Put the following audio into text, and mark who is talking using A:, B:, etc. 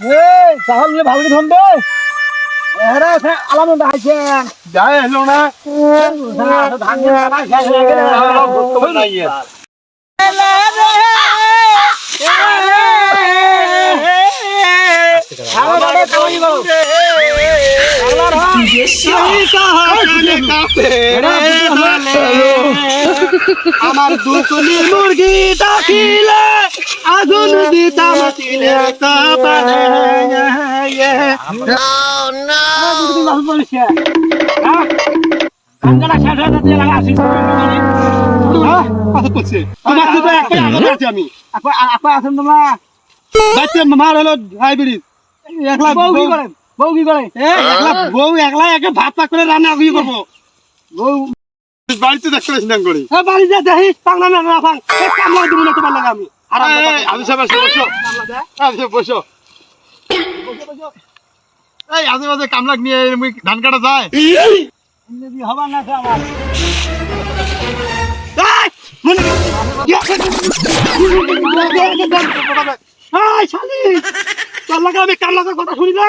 A: তাহলে ভালো ধরবে আলাম দেখাইছেন
B: যায় হলো না আমার দুকুলি মুরগি ডাকিলে আগুন দিতাম তিলের কপালে ভাত পাক করে রান্না করবো বাড়িতে দেখতে সিদ্ধান্ত করি বাড়িতে দেখি পাগলা না না পাং কামলা দিব না তোমার লাগে আমি সব বসো বসো এই আজেবাজে কামলা নিয়ে ধান কাটা যায়
A: হবা না আমার
B: শালি তোর লাগে আমি কামলার কথা শুনি না